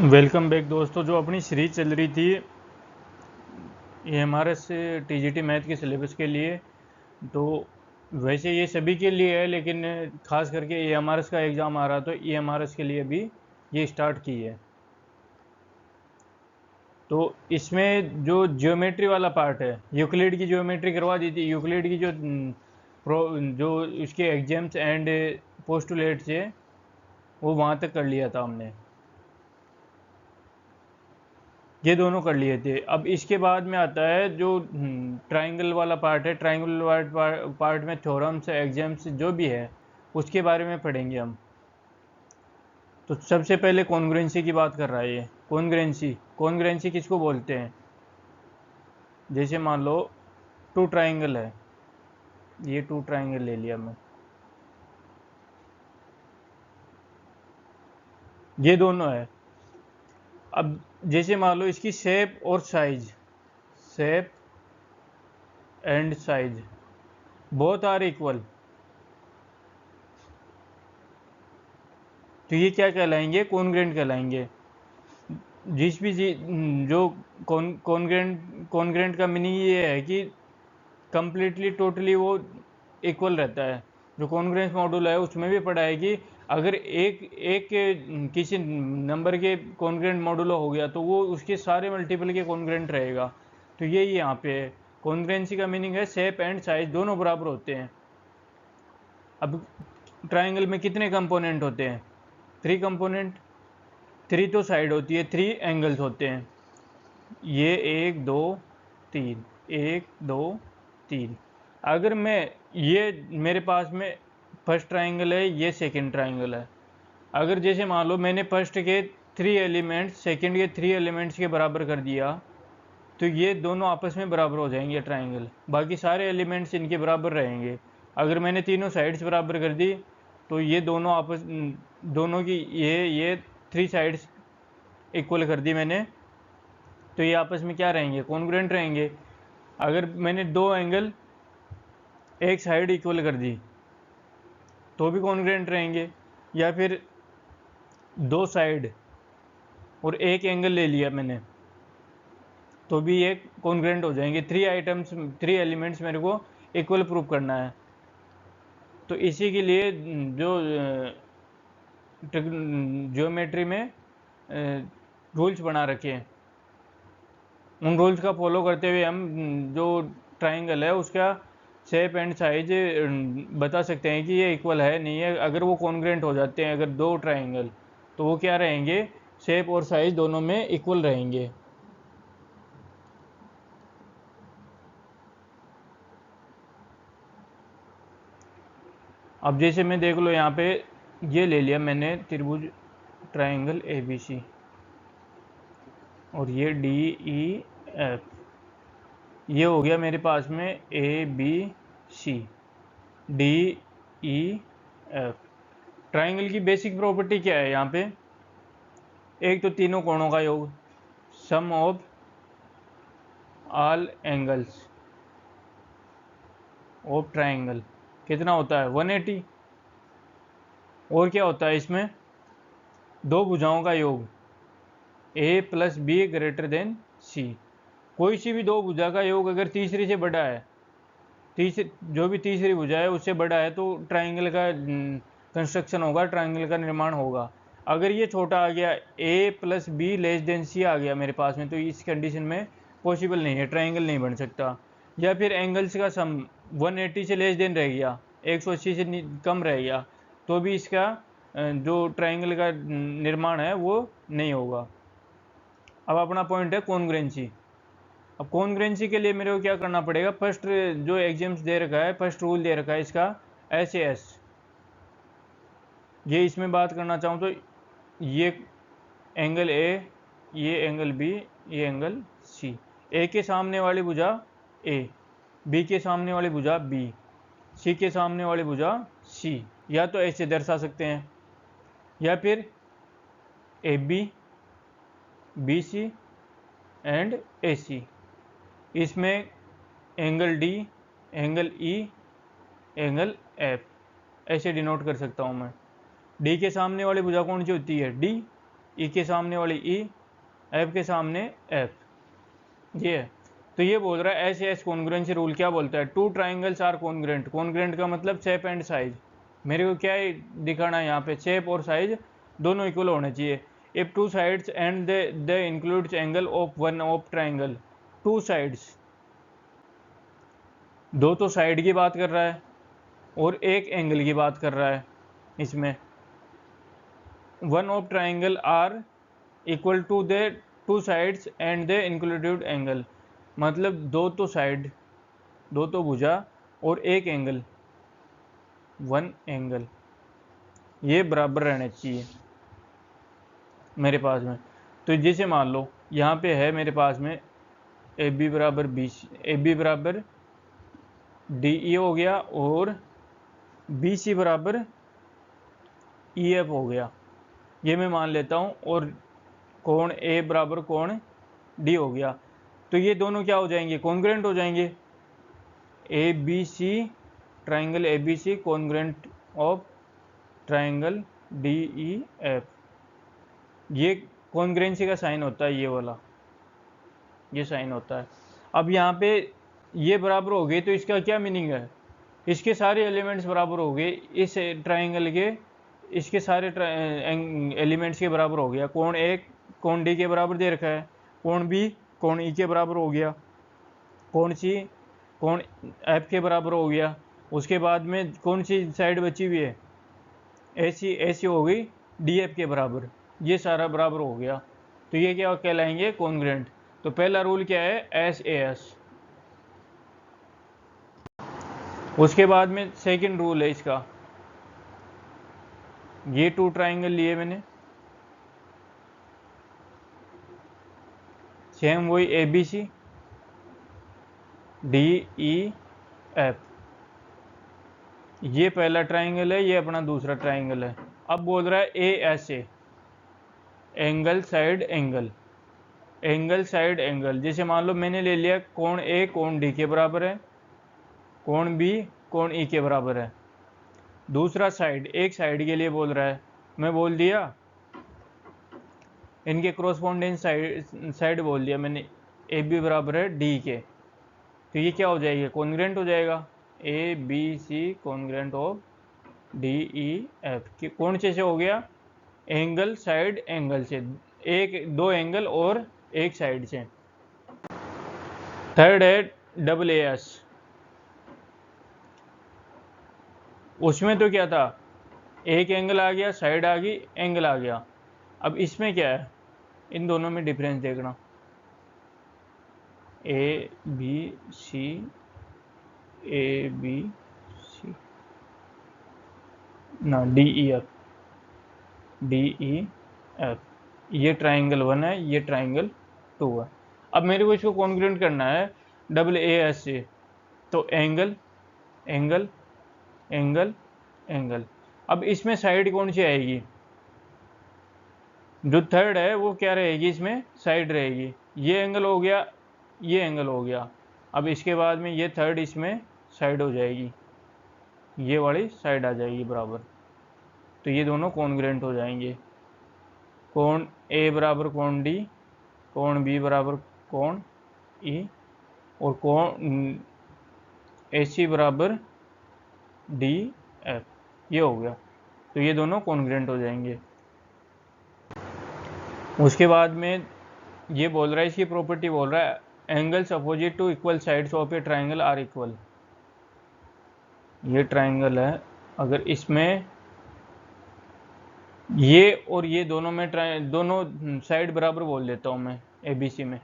Welcome back दोस्तों। जो अपनी सीरीज चल रही थी AMRS से TGT मैथ के सिलेबस के लिए, तो वैसे ये सभी के लिए है, लेकिन खास करके AMRS का एग्ज़ाम आ रहा तो AMRS के लिए भी ये स्टार्ट की है। तो इसमें जो ज्योमेट्री वाला पार्ट है, यूक्लिड की ज्योमेट्री करवा दी थी। यूक्लिड की जो इसके एग्जाम्स एंड पोस्टुलेट्स है वो वहाँ तक कर लिया था हमने, ये दोनों कर लिए थे। अब इसके बाद में आता है जो ट्राइंगल वाला पार्ट है। ट्राइंगल पार्ट में थ्योरम्स एग्जाम्स जो भी है उसके बारे में पढ़ेंगे हम। तो सबसे पहले कॉन्ग्रुएंसी की बात कर रहा है ये। कॉन्ग्रुएंसी किसको बोलते हैं? जैसे मान लो टू ट्राइंगल है, ये टू ट्राइंगल ले लिया मैं, ये दोनों है। अब जैसे मान लो इसकी shape and size both are equal, तो ये क्या कहलाएंगे? कॉन्ग्रुएंट कहलाएंगे। जिस भी चीज जो कॉन्ग्रुएंट का मीनिंग ये है कि कंप्लीटली टोटली वो इक्वल रहता है। जो कॉन्ग्रुएंस मॉड्यूल है उसमें भी पढ़ा है कि अगर एक एक किसी नंबर के कॉन्ग्रुएंट मॉड्यूलो हो गया तो वो उसके सारे मल्टीपल के कॉन्ग्रुएंट रहेगा। तो यही यहाँ पे है। कॉन्ग्रुएंसी का मीनिंग है शेप एंड साइज दोनों बराबर होते हैं। अब ट्राइंगल में कितने कंपोनेंट होते हैं? 3 कंपोनेंट। 3 तो साइड होती है, 3 एंगल्स होते हैं। ये 1 2 3, 1 2 3। अगर मैं ये मेरे पास में फर्स्ट ट्राइंगल है, ये सेकंड ट्राइंगल है। अगर जैसे मान लो मैंने फर्स्ट के 3 एलिमेंट्स सेकंड के 3 एलिमेंट्स के बराबर कर दिया, तो ये दोनों आपस में बराबर हो जाएंगे ट्राइंगल। बाकी सारे एलिमेंट्स इनके बराबर रहेंगे। अगर मैंने तीनों साइड्स बराबर कर दी तो ये दोनों की ये 3 साइड्स इक्वल कर दी मैंने, तो ये आपस में क्या रहेंगे? कॉन्ग्रुएंट रहेंगे। अगर मैंने 2 एंगल एक साइड इक्वल कर दी तो भी कॉन्ग्रुएंट रहेंगे। या फिर 2 साइड और एक एंगल ले लिया मैंने तो भी ये कॉन्ग्रुएंट हो जाएंगे। 3 एलिमेंट्स मेरे को इक्वल प्रूव करना है। तो इसी के लिए जो ज्योमेट्री में रूल्स बना रखे हैं, उन रूल्स का फॉलो करते हुए हम जो ट्राइंगल है उसका शेप एंड साइज बता सकते हैं कि ये इक्वल है नहीं है। अगर वो कॉन्ग्रुएंट हो जाते हैं, अगर 2 ट्राइंगल, तो वो क्या रहेंगे? शेप और साइज दोनों में इक्वल रहेंगे। अब जैसे मैं देख लो यहाँ पे ये ले लिया मैंने त्रिभुज ट्राइंगल ABC, और ये DEF, ये हो गया मेरे पास में ABC DEF। ट्राइंगल की बेसिक प्रॉपर्टी क्या है यहाँ पे? एक तो तीनों कोणों का योग, sum of all angles of triangle कितना होता है? 180। और क्या होता है इसमें? दो भुजाओं का योग, A + B > C। कोई सी भी दो भुजा का योग अगर तीसरी से बड़ा है, जो भी तीसरी भुजा है उससे बड़ा है, तो ट्राइंगल का कंस्ट्रक्शन होगा, ट्राइंगल का निर्माण होगा। अगर ये छोटा आ गया, A + B < C आ गया मेरे पास में, तो इस कंडीशन में पॉसिबल नहीं है, ट्राइंगल नहीं बन सकता। या फिर एंगल्स का सम 180 से लेस देन रह गया, 180 से कम रह गया, तो भी इसका जो ट्राइंगल का निर्माण है वो नहीं होगा। अब अपना पॉइंट है कॉन्ग्रुएंसी। अब कॉन्ग्रुएंसी के लिए मेरे को क्या करना पड़ेगा? फर्स्ट जो एग्जाम्स दे रखा है, फर्स्ट रूल दे रखा है इसका SAS। ये इसमें बात करना चाहूँ तो ये एंगल A, ये एंगल B, ये एंगल C। A के सामने वाली भुजा A, B के सामने वाली भुजा B, C के सामने वाली भुजा C। या तो ऐसे दर्शा सकते हैं, या फिर AB BC एंड AC। इसमें angle D, angle E, angle F ऐसे डिनोट कर सकता हूँ मैं। D के सामने वाली भुजा कौन सी होती है? D। ई के सामने वाली ई, एफ के सामने एफ, ये है। तो ये बोल रहा है एस एस कॉन्ग्रुएंसी रूल क्या बोलता है, two triangles are congruent. Congruent का मतलब शेप एंड साइज, मेरे को क्या है दिखाना है यहाँ पे, शेप और साइज दोनों इक्वल होने चाहिए। If two sides and they includes angle of one of triangle, two sides, दो तो साइड की बात कर रहा है और एक एंगल की बात कर रहा है इसमें। One of triangle are equal to the two sides and the included angle, मतलब दो तो साइड, दो तो भुजा और एक एंगल, वन एंगल, ये बराबर रहने चाहिए मेरे पास में। तो जैसे मान लो यहाँ पे है मेरे पास में ए बी बराबर बी सी, ए बी बराबर डी ई हो गया और बी सी बराबर ई एफ हो गया, ये मैं मान लेता हूँ। और कोण ए बराबर कोण डी हो गया। तो ये दोनों क्या हो जाएंगे, कॉन्ग्रुएंट हो जाएंगे। A B C, triangle A B C congruent of triangle D E F, ये कॉन्ग्रुएंसी का साइन होता है, ये वाला ये साइन होता है। अब यहाँ पे ये बराबर हो गए तो इसका क्या मीनिंग है, इसके सारे एलिमेंट्स बराबर हो गए इस ट्राइंगल के, इसके सारे एलिमेंट्स के बराबर हो गया। कोण ए कोण डी के बराबर दे रखा है, कोण बी कोण ई के बराबर हो गया, कोण सी कोण एफ के बराबर हो गया। उसके बाद में कौन सी साइड बची हुई है, ऐसी हो गई डी एफ के बराबर, ये सारा बराबर हो गया। तो ये क्या कहलाएंगे, कॉन्ग्रुएंट। तो पहला रूल क्या है, एस ए एस। उसके बाद में सेकंड रूल है इसका, ये टू ट्राइंगल लिए मैंने, सेम वही A B C D E F, ये पहला ट्राइंगल है, ये अपना दूसरा ट्राइंगल है। अब बोल रहा है A S A, angle side angle, angle side angle. जैसे मान लो मैंने ले लिया कोण ए कोण डी के बराबर है, कोण बी कोण ई के बराबर है। दूसरा साइड, एक साइड के लिए बोल रहा है, मैं बोल दिया इनके क्रोस्पोंडेंस साइड बोल दिया मैंने, ए बी बराबर है डी के। तो ये क्या हो जाएगा, कॉन्ग्रुएंट हो जाएगा। A B C congruent of D E F, कौन से हो गया, एंगल साइड एंगल से, एक दो एंगल और एक साइड से। थर्ड है डबल ए एस, उसमें तो क्या था, एक एंगल आ गया, साइड आ गई, एंगल आ गया। अब इसमें क्या है, इन दोनों में डिफरेंस देखना, ए बी सी, ए बी सी ना D E F, D E F, ये ट्राइंगल 1 है, ये ट्राइंगल 2 है। अब मेरे को इसको कॉन्ग्रुएंट करना है डबल ए एस से, तो एंगल एंगल एंगल एंगल। अब इसमें साइड कौन सी आएगी, जो थर्ड है वो क्या रहेगी, इसमें साइड रहेगी। ये एंगल हो गया, ये एंगल हो गया। अब इसके बाद में ये थर्ड इसमें साइड हो जाएगी, ये वाली साइड आ जाएगी बराबर। तो ये दोनों कॉन्ग्रुएंट हो जाएंगे। कोण ए बराबर कोण डी, कोण बी बराबर कोण ई, और कोण ए सी बराबर डी एफ, ये हो गया। तो ये दोनों कॉन्ग्रुएंट हो जाएंगे। उसके बाद में ये बोल रहा है, इसकी प्रॉपर्टी बोल रहा है, angles opposite to equal sides of a triangle are equal. ये ट्राइंगल है, अगर इसमें ये और ये दोनों में दोनों साइड बराबर बोल देता हूँ मैं, एबीसी में,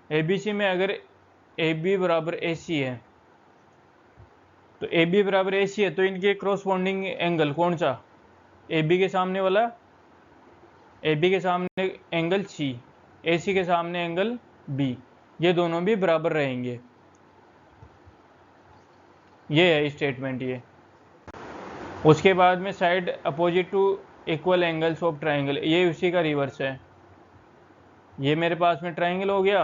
एबीसी में अगर ए बी बराबर ए सी है, तो ए बी बराबर ए सी है, तो इनके क्रॉसपोंडिंग एंगल कौन सा, ए बी के सामने वाला, ए बी के सामने एंगल सी, ए सी के सामने एंगल बी, ये दोनों भी बराबर रहेंगे। ये है स्टेटमेंट ये। उसके बाद में side opposite to equal angles of triangle, ये उसी का रिवर्स है। ये मेरे पास में ट्राइंगल हो गया,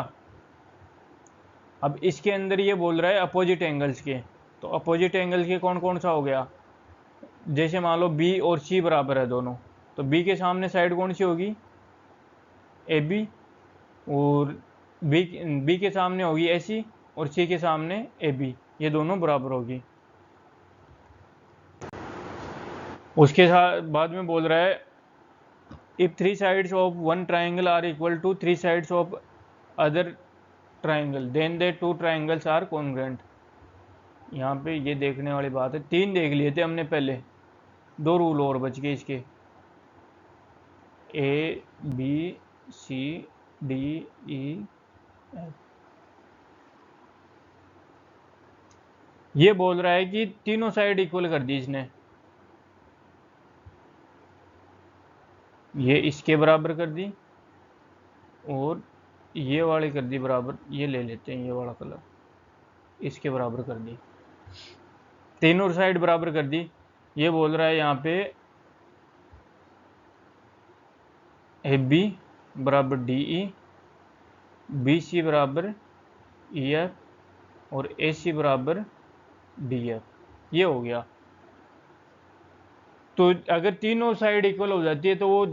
अब इसके अंदर ये बोल रहा है अपोजिट एंगल्स के, तो अपोजिट एंगल्स के कौन कौन सा हो गया, जैसे मान लो बी और सी बराबर है दोनों, तो बी के सामने साइड कौन सी होगी, ए बी, और बी के सामने होगी ए सी, और सी के सामने ए बी, ये दोनों बराबर होगी। उसके साथ बाद में बोल रहा है if 3 sides of one triangle are equal to 3 sides of other triangle then they 2 triangles are congruent. यहाँ पे ये देखने वाली बात है, 3 देख लिए थे हमने पहले, 2 रूल और बच गए इसके, A B C D E F. ये बोल रहा है कि तीनों साइड इक्वल कर दी इसने, ये इसके बराबर कर दी और ये वाली कर दी बराबर, ये ले लेते हैं ये वाला कलर, इसके बराबर कर दी, तीनों साइड बराबर कर दी। ये बोल रहा है यहाँ पे ए बी बराबर डी ई, बी सी बराबर ई एफ और ए सी बराबर डी एफ, ये हो गया। तो अगर तीनों साइड इक्वल हो जाती है तो वो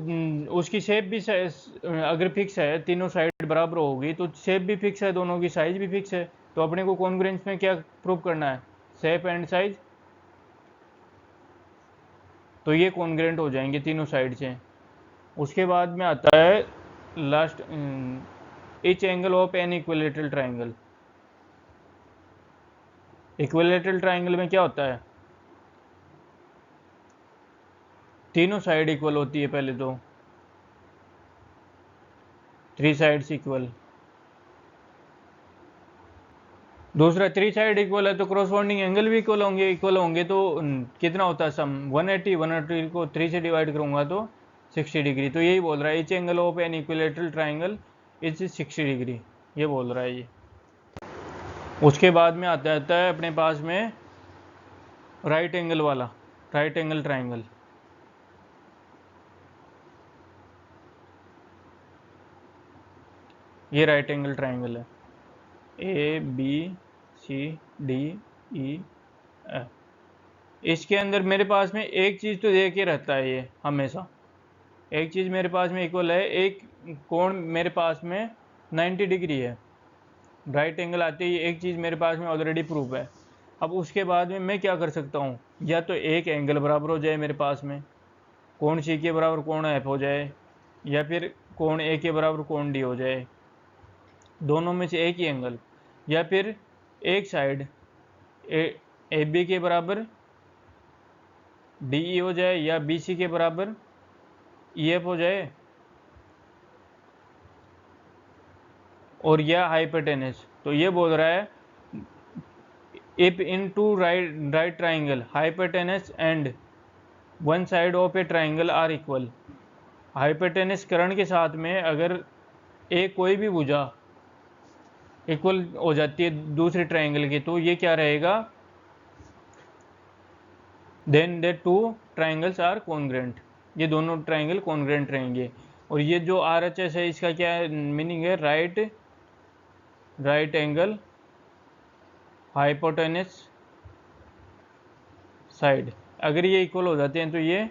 उसकी शेप भी अगर फिक्स है, तीनों साइड बराबर होगी तो शेप भी फिक्स है, दोनों की साइज भी फिक्स है। तो अपने को कॉन्ग्रुएंस में क्या प्रूव करना है, शेप एंड साइज, तो ये कॉन्ग्रुएंट हो जाएंगे तीनों साइड से। उसके बाद में आता है last, each angle of an equilateral triangle. Equilateral triangle में क्या होता है, तीनों साइड इक्वल होती है पहले तो, 3 साइड्स इक्वल। दूसरा 3 साइड इक्वल है तो क्रॉसबॉन्डिंग एंगल भी इक्वल होंगे तो कितना होता है सम, 180 को 3 से डिवाइड करूंगा तो 60 डिग्री। तो यही बोल रहा है each angle of an equilateral triangle is 60 degree, ये बोल रहा है ये। उसके बाद में आता है अपने पास में राइट एंगल वाला, राइट एंगल ट्राइंगल। ये राइट एंगल ट्राइंगल है, A B C D E F. इसके अंदर मेरे पास में एक चीज़ तो दे के रहता है, ये हमेशा एक चीज़ मेरे पास में इक्वल है, एक कोण मेरे पास में 90 डिग्री है, राइट एंगल आते ही एक चीज़ मेरे पास में ऑलरेडी प्रूफ है। अब उसके बाद में मैं क्या कर सकता हूँ, या तो एक एंगल बराबर हो जाए मेरे पास में, कोण सी के बराबर कोण एफ हो जाए, या फिर कोण ए के बराबर कोण डी हो जाए, दोनों में से एक ही एंगल, या फिर एक साइड ए बी के बराबर डी ई हो जाए, या बी सी के बराबर ई एफ हो जाए, और यह हाइपोटेनस। तो ये बोल रहा है if in two right triangle hypotenuse and one side of a triangle are equal. Hypotenuse करण के साथ में अगर एक कोई भी भुजा इक्वल हो जाती है दूसरे ट्राइंगल की, तो ये क्या रहेगा, then they 2 triangles are congruent, ये दोनों ट्राइंगल कॉन्ग्रुएंट रहेंगे। और ये जो RHS है इसका क्या मीनिंग है, राइट एंगल हाइपोटेनस साइड। अगर ये इक्वल हो जाते हैं तो ये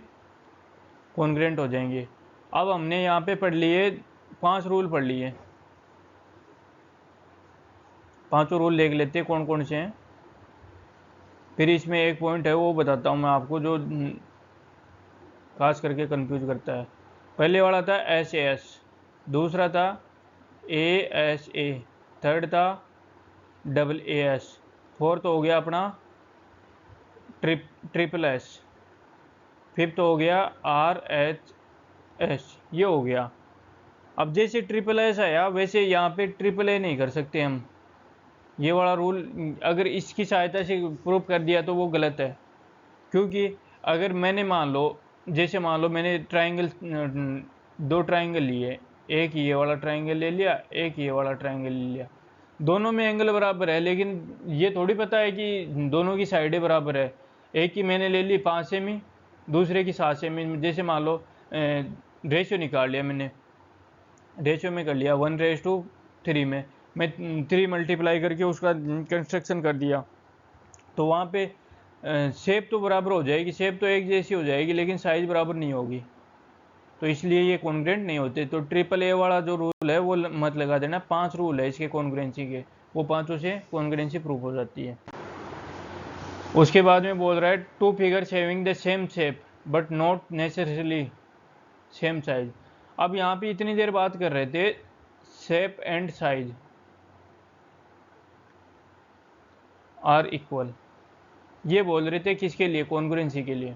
कॉन्ग्रुएंट हो जाएंगे। अब हमने यहाँ पे पढ़ लिए 5 रूल पढ़ लिए, 5 रूल देख लेते हैं कौन कौन से हैं। फिर इसमें एक पॉइंट है वो बताता हूँ मैं आपको, जो खास करके कंफ्यूज करता है। पहले वाला था SAS, दूसरा था ASA, थर्ड था AAS, फोर्थ हो गया अपना ट्रिपल S, फिफ्थ हो गया RHS, ये हो गया। अब जैसे ट्रिपल S आया वैसे यहाँ पे AAA नहीं कर सकते हम, ये वाला रूल अगर इसकी सहायता से प्रूव कर दिया तो वो गलत है। क्योंकि अगर मैंने मान लो मैंने ट्राइंगल 2 ट्राइंगल लिए, एक ये वाला ट्राइंगल ले लिया, एक ये वाला ट्राइंगल ले लिया, दोनों में एंगल बराबर है, लेकिन ये थोड़ी पता है कि दोनों की साइडें बराबर है। एक की मैंने ले ली 5 सेमी, दूसरे की 7 सेमी। जैसे मान लो रेशियो निकाल लिया मैंने, रेशियो में कर लिया 1:3 में, मैं 3 मल्टीप्लाई करके उसका कंस्ट्रक्शन कर दिया, तो वहाँ पे शेप तो बराबर हो जाएगी, शेप तो एक जैसी हो जाएगी, लेकिन साइज बराबर नहीं होगी। तो इसलिए ये कॉन्ग्रुएंट नहीं होते। तो ट्रिपल ए वाला जो रूल है वो मत लगा देना, 5 रूल है इसके कॉन्ग्रुएंसी के, वो 5 से कॉन्ग्रुएंसी प्रूव हो जाती है। उसके बाद में बोल रहा है two figures having the same shape but not necessarily same size. अब यहाँ पे इतनी देर बात कर रहे थे shape and size are equal, ये बोल रहे थे किसके लिए, कॉन्ग्रुएंसी के लिए।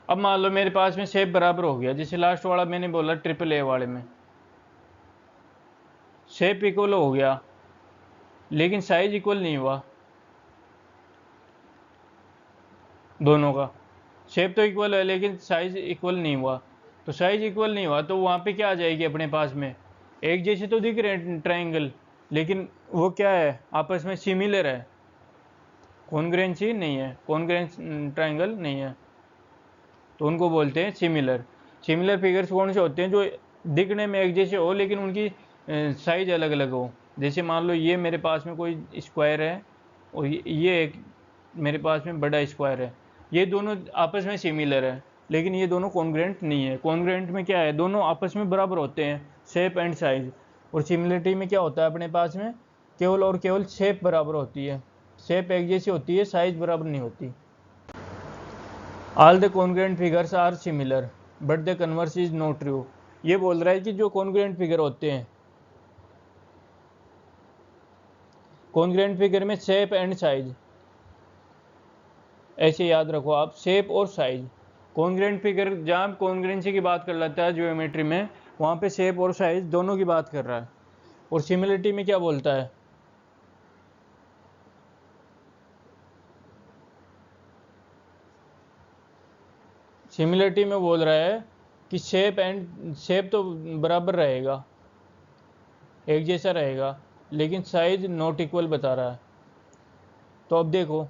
अब मान लो मेरे पास में शेप बराबर हो गया, जैसे लास्ट वाला मैंने बोला ट्रिपल ए वाले में शेप इक्वल हो गया लेकिन साइज इक्वल नहीं हुआ दोनों का। शेप तो इक्वल है लेकिन साइज इक्वल नहीं हुआ, तो साइज इक्वल नहीं हुआ तो वहाँ पे क्या आ जाएगी अपने पास में, एक जैसे तो दिख रहे हैं ट्राइंगल लेकिन वो क्या है, आपस में सिमिलर है, कॉन्ग्रुएंसी नहीं है, कॉन्ग्रुएंस ट्राइंगल नहीं है, तो उनको बोलते हैं सिमिलर। सिमिलर फिगर्स कौन से होते हैं, जो दिखने में एक जैसे हो लेकिन उनकी साइज अलग अलग हो। जैसे मान लो ये मेरे पास में कोई स्क्वायर है और ये एक मेरे पास में बड़ा स्क्वायर है, ये दोनों आपस में सिमिलर है लेकिन ये दोनों कॉन्ग्रुएंट नहीं है। कॉन्ग्रुएंट में क्या है, दोनों आपस में बराबर होते हैं शेप एंड साइज, और सिमिलरिटी में क्या होता है अपने पास में, केवल और केवल शेप बराबर होती है, शेप एक जैसी होती है, साइज बराबर नहीं होती। All the congruent figures are similar but the converse is not true. ये बोल रहा है कि जो कॉन्ग्रुएंट फिगर होते हैं, कॉन्ग्रुएंट फिगर में शेप एंड साइज, ऐसे याद रखो आप, शेप और साइज। कॉन्ग्रुएंट फिगर जहाँ कॉन्ग्रुएंसी की बात कर लेता है ज्योमेट्री में, वहाँ पे शेप और साइज दोनों की बात कर रहा है। और सिमिलरिटी में क्या बोलता है, सिमिलरिटी में बोल रहा है कि शेप तो बराबर रहेगा, एक जैसा रहेगा, लेकिन साइज नॉट इक्वल बता रहा है। तो अब देखो,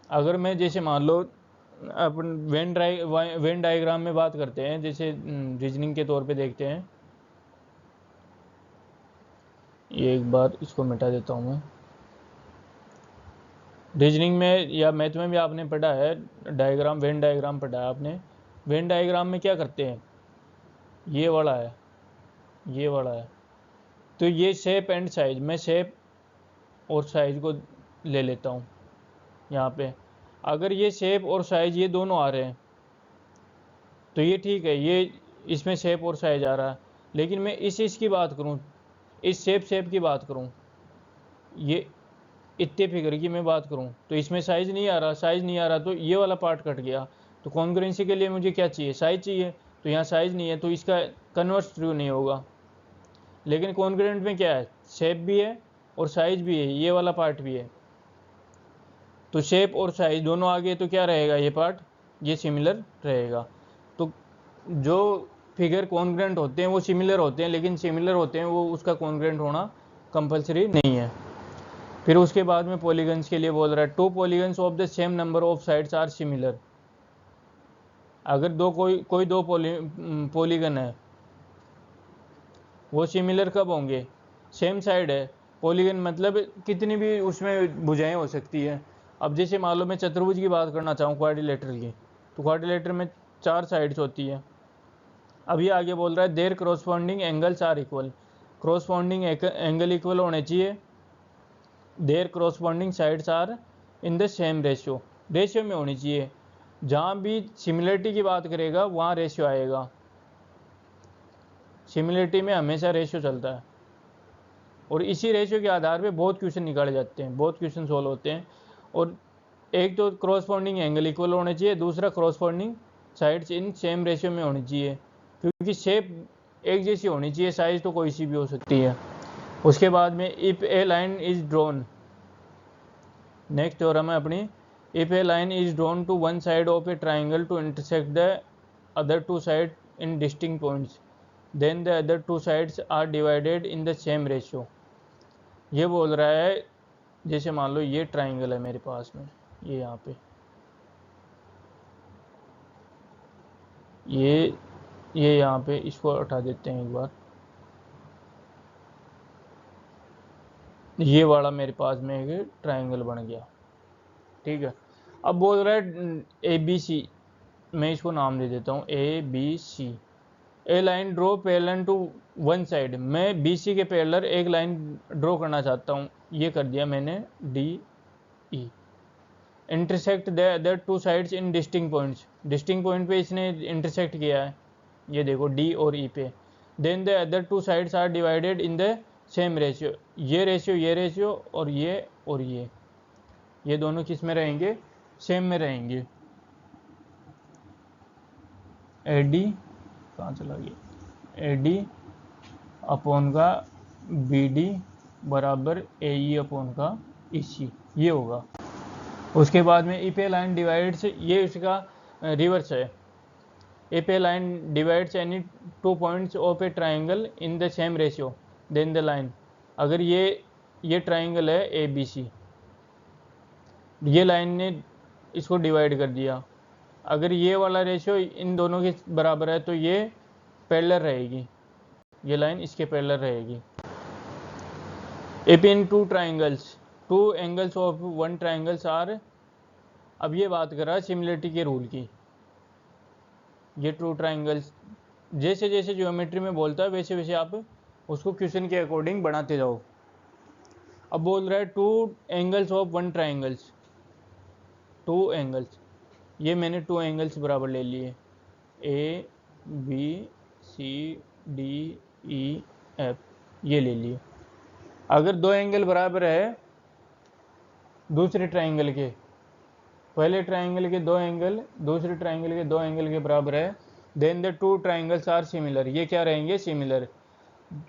अगर मैं जैसे मान लो अपन वेन डायग्राम में बात करते हैं, जैसे रीजनिंग के तौर पे देखते हैं, ये एक बार इसको मिटा देता हूँ मैं। रीजनिंग में या मैथ में भी आपने पढ़ा है डायग्राम, वेन डायग्राम पढ़ा है आपने। वेन डायग्राम में क्या करते हैं, ये वाला है, ये वाला है, तो ये शेप एंड साइज, मैं शेप और साइज को ले लेता हूँ यहाँ पे। अगर ये शेप और साइज ये दोनों आ रहे हैं तो ये ठीक है, ये इसमें शेप और साइज आ रहा है, लेकिन मैं इस की बात करूँ, इस शेप की बात करूँ, ये इतने फिगर की मैं बात करूँ तो इसमें साइज नहीं आ रहा, साइज नहीं आ रहा तो ये वाला पार्ट कट गया। तो कॉन्ग्रुएंसी के लिए मुझे क्या चाहिए, साइज चाहिए, तो यहाँ साइज नहीं है तो इसका कन्वर्स ट्रू नहीं होगा। लेकिन कॉन्ग्रुएंट में क्या है, शेप भी है और साइज भी है, ये वाला पार्ट भी है, तो शेप और साइज दोनों आ गए तो क्या रहेगा, ये पार्ट ये सिमिलर रहेगा। तो जो फिगर कॉन्ग्रुएंट होते हैं वो सिमिलर होते हैं, लेकिन सिमिलर होते हैं वो उसका कॉन्ग्रुएंट होना कंपलसरी नहीं है। फिर उसके बाद में पॉलीगन्स के लिए बोल रहा है two polygons of the same number of sides are similar. अगर कोई दो पॉलीगन है, वो सिमिलर कब होंगे, सेम साइड है। पॉलीगन मतलब कितनी भी उसमें भुजाएं हो सकती है। अब जैसे मान लो मैं चतुर्भुज की बात करना चाहूँ, क्वाड्रिलेटरल की, तो क्वाड्रिलेटर में 4 साइड्स होती है। अब ये आगे बोल रहा है their corresponding angles are equal, corresponding angle equal होने चाहिए, their corresponding sides are in the same ratio, ratio में होनी चाहिए। जहाँ भी सिमिलरिटी की बात करेगा वहाँ रेशियो आएगा, सिमिलरिटी में हमेशा रेशियो चलता है, और इसी रेशियो के आधार पे बहुत क्वेश्चन निकाले जाते हैं, बहुत क्वेश्चन सॉल्व होते हैं। और एक तो क्रॉसपॉन्डिंग एंगल इक्वल होने चाहिए, दूसरा corresponding sides in same ratio में होनी चाहिए, क्योंकि शेप एक जैसी होनी चाहिए, साइज तो कोई सी भी हो सकती है। उसके बाद में if a line is drawn, next theorem है अपनी, if a line is drawn to one side of a triangle to intersect the other two side in distinct points, then the other two sides are divided in the same ratio. ये बोल रहा है जैसे मान लो ये triangle है मेरे पास में, ये यहाँ पे ये यहाँ पे, इसको हटा देते हैं एक बार, ये वाला मेरे पास में एक ट्राइंगल बन गया, ठीक है। अब बोल रहा है ए बी सी, मैं इसको नाम दे देता हूँ A B C. A line draw parallel to one side, मैं बी सी के पैरेलल एक लाइन ड्रॉ करना चाहता हूँ, ये कर दिया मैंने D E. Intersect the two sides in distinct points, distinct point पे इसने इंटरसेक्ट किया है, ये देखो डी और ई पे। Then the other two sides are divided in the same ratio, ये रेशियो और ये दोनों किस में रहेंगे, सेम में रहेंगे। ए डी कहाँ चला गया, ए डी अपॉन का बी डी बराबर ए ई अपॉन का ई सी, ये होगा। उसके बाद में ई पे लाइन डिवाइड्स, ये इसका रिवर्स है। ए पे line divides any two points of a triangle in the same ratio then the line, अगर ये ट्राइंगल है ए बी सी, ये लाइन ने इसको डिवाइड कर दिया, अगर ये वाला रेशियो इन दोनों के बराबर है तो ये पैरेलल रहेगी, ये लाइन इसके पैरेलल रहेगी। If in two triangles two angles of one triangles are, अब ये बात कर रहा है सिमिलरिटी के रूल की। ये टू ट्राइंगल्स जैसे जैसे ज्योमेट्री में बोलता है वैसे वैसे आप उसको क्वेश्चन के अकॉर्डिंग बनाते जाओ। अब बोल रहा है two angles of one triangles, two angles, ये मैंने टू एंगल्स बराबर ले लिए, A B C D E F, ये ले लिए। अगर दो एंगल बराबर है दूसरे ट्राइंगल के, पहले ट्राइंगल के दो एंगल दूसरे ट्राइंगल के दो एंगल के बराबर है, then the two triangles are similar, ये क्या रहेंगे, सिमिलर।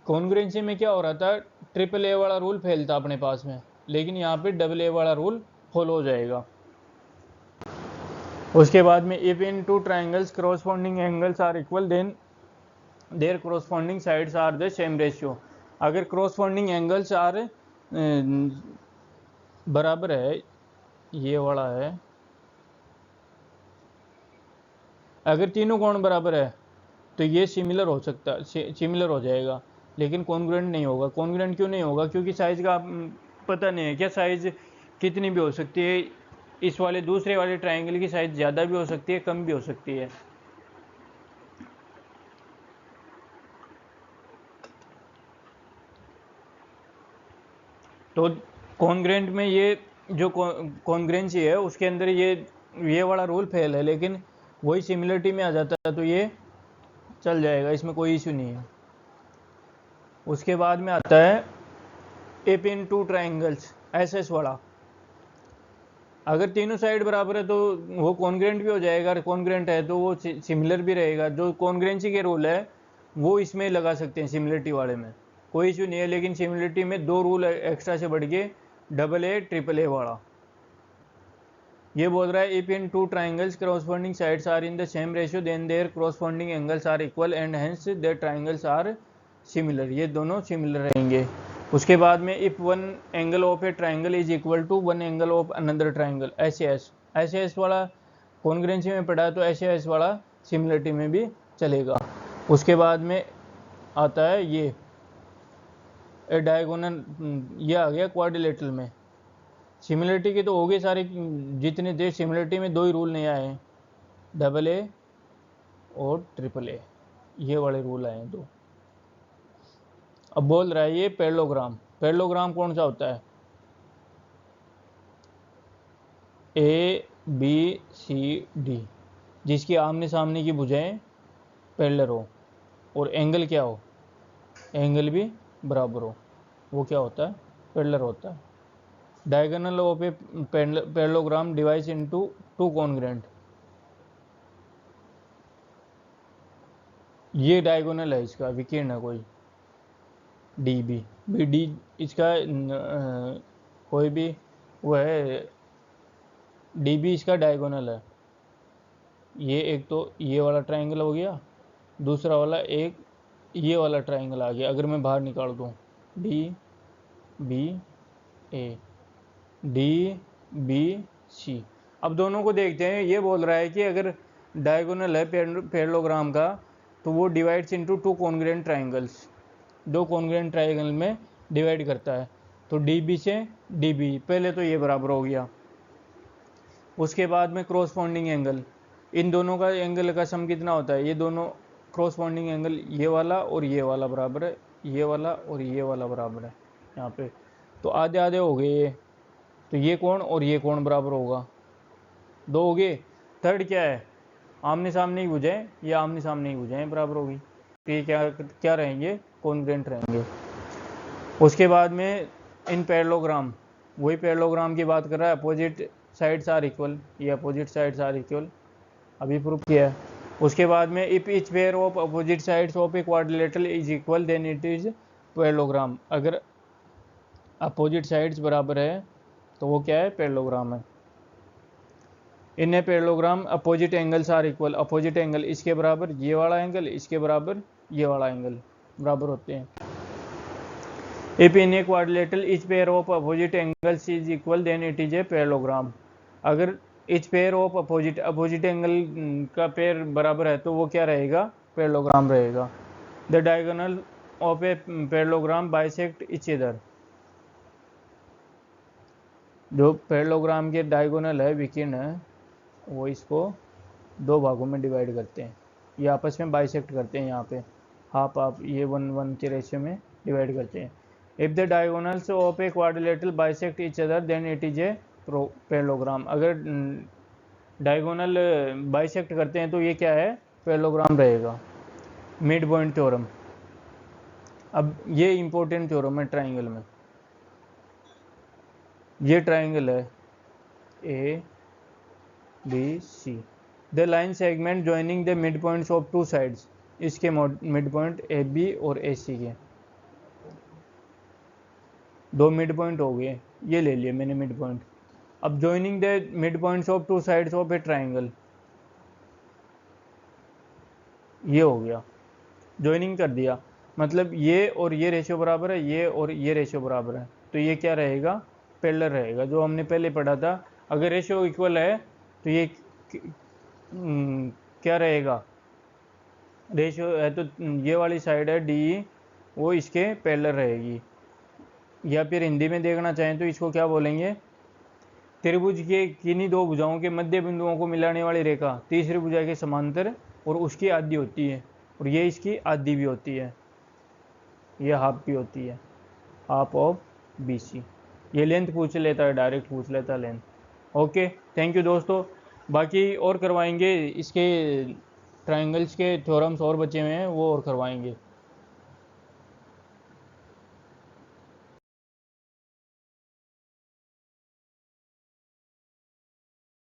कॉन्ग्रुएंसी में क्या हो रहा था, ट्रिपल ए वाला रूल फेल था अपने पास में, लेकिन यहाँ पे डबल ए वाला रूल फॉलो हो जाएगा। उसके बाद में if in two triangles corresponding angles are equal then their corresponding sides are the same ratio, अगर करस्पॉन्डिंग एंगल्स आर बराबर है, ये वाला है, अगर तीनों कोण बराबर है तो ये सिमिलर हो सकता, सिमिलर हो जाएगा, लेकिन कॉन्ग्रुएंट नहीं होगा। कॉन्ग्रुएंट क्यों नहीं होगा, क्योंकि साइज़ का पता नहीं है क्या, साइज़ कितनी भी हो सकती है, इस वाले दूसरे वाले ट्राइंगल की साइज़ ज़्यादा भी हो सकती है कम भी हो सकती है। तो कॉन्ग्रुएंट में ये जो कॉन्ग्रुएंसी है उसके अंदर ये वाला रूल फेल है, लेकिन वही सिमिलरिटी में आ जाता है तो ये चल जाएगा, इसमें कोई इशू नहीं है। उसके बाद में आता है if in two triangles S S वाला, अगर तीनों साइड बराबर है तो वो कॉन्ग्रुएंट भी हो जाएगा, अगर कॉन्ग्रुएंट है तो वो सिमिलर भी रहेगा। जो कॉन्ग्रुएंसी के रूल है वो इसमें लगा सकते हैं, सिमिलरिटी वाले में कोई इशू नहीं है, लेकिन सिमिलरिटी में दो रूल एक्स्ट्रा से बढ़ के डबल ए ट्रिपल ए वाला। ये बोल रहा है if in two triangles corresponding sides are in the same ratio then their corresponding angles are equal and hence their triangles are similar, ये दोनों सिमिलर रहेंगे। उसके बाद में if one angle of a triangle is equal to one angle of another triangle, ऐसे S वाला congruency में पढ़ा है तो ऐसे वाला सिमिलरिटी में भी चलेगा। उसके बाद में आता है ये डायगोनल, ये आ गया क्वाड्रिलेटरल में। सिमिलरिटी के तो हो गए सारे, जितने थे सिमिलरिटी में दो ही रूल नहीं आए हैं, डबल ए और ट्रिपल ए, ये वाले रूल आए हैं दो। अब बोल रहा है ये पैरेललोग्राम, पैरेललोग्राम कौन सा होता है, ए बी सी डी, जिसकी आमने सामने की भुजाएं पैरेलल हो और एंगल क्या हो, एंगल भी बराबर हो, वो क्या होता है, पैरेलल होता है। Diagonal of a parallelogram divides into two congruent, ये डायगोनल है इसका, विकीर्ण है कोई, डी बी बी डी इसका कोई भी वो है, डी बी इसका डायगोनल है। ये एक तो ये वाला ट्राइंगल हो गया, दूसरा वाला एक ये वाला ट्राइंगल आ गया। अगर मैं बाहर निकाल दूँ D B A D B C, अब दोनों को देखते हैं। ये बोल रहा है कि अगर डायगोनल है पैरेललोग्राम का तो वो divides into two congruent triangles, दो कॉन्ग्रुएंट ट्राइंगल में डिवाइड करता है। तो डी बी से डी बी, पहले तो ये बराबर हो गया। उसके बाद में क्रॉसपॉन्डिंग एंगल, इन दोनों का एंगल का सम कितना होता है, ये दोनों क्रॉसपॉन्डिंग एंगल, ये वाला और ये वाला बराबर है, ये वाला और ये वाला बराबर है यहाँ पे, तो आधे आधे हो गए ये, तो ये कोण और ये कोण बराबर होगा, 2 हो गए। थर्ड क्या है, आमने सामने ही भुजाएं, ये आमने सामने ही भुजाएं बराबर होगी, तो ये क्या क्या रहेंगे, कॉन्ग्रुएंट रहेंगे। उसके बाद में इन पैरेललोग्राम, वही पैरेललोग्राम की बात कर रहा है, अपोजिट साइड्स आर इक्वल, ये अपोजिट साइड्स आर इक्वल, अभी प्रूफ किया है। उसके बाद में if each pair of opposite sides of a quadrilateral is equal then it is parallelogram, अगर अपोजिट साइड्स बराबर है तो वो क्या है, पैरेललोग्राम है। In a parallelogram opposite angles are equal, opposite angle इसके बराबर ये वाला एंगल, इसके बराबर ये वाला एंगल बराबर होते हैं। If in a quadrilateral each pair of opposite angles is equal then it is a parallelogram, अगर each pair of opposite angle का पेयर बराबर है तो वो क्या रहेगा, पैरेललोग्राम रहेगा। The diagonal of a parallelogram bisect each other, जो पैरेललोग्राम के डायगोनल है, विकीर्ण है, वो इसको 2 भागों में डिवाइड करते हैं, ये आपस में बाइसेक्ट करते हैं, यहाँ पे हाफ हाफ, ये 1:1 के रेशियो में डिवाइड करते हैं। If the diagonals of a quadrilateral bisect each other than it is a parallelogram, अगर डायगोनल बाइसेक्ट करते हैं तो ये क्या है, पैरेललोग्राम रहेगा। मिड पॉइंट थ्योरम, अब ये इंपॉर्टेंट थ्योरम है ट्राइंगल में, ये ट्राइंगल है A B C, the line segment joining the mid points of 2 sides, इसके मिड पॉइंट ए बी और ए सी के 2 मिड पॉइंट हो गए, ये ले लिए मैंने मिड पॉइंट। अब joining the mid points of 2 sides of a triangle, ये हो गया, ज्वाइनिंग कर दिया, मतलब ये और ये रेशियो बराबर है, ये और ये रेशियो बराबर है, तो ये क्या रहेगा, पैरेलल रहेगा, जो हमने पहले पढ़ा था। अगर रेशियो इक्वल है तो ये क्या रहेगा, रेशियो है तो ये वाली साइड है डी, वो इसके पैरेलल रहेगी, या फिर हिंदी में देखना चाहें तो इसको क्या बोलेंगे, त्रिभुज के किन्हीं 2 भुजाओं के मध्य बिंदुओं को मिलाने वाली रेखा तीसरी भुजा के समांतर और उसकी आधी होती है, और ये इसकी आधी भी होती है, ये हाफ भी होती है, हाफ ऑफ बी सी। ये लेंथ पूछ लेता है, डायरेक्ट पूछ लेता है लेंथ। ओके, थैंक यू दोस्तों, बाकी और करवाएंगे, इसके ट्राइंगल्स के थ्योरम्स और बचे हुए हैं, वो और करवाएंगे।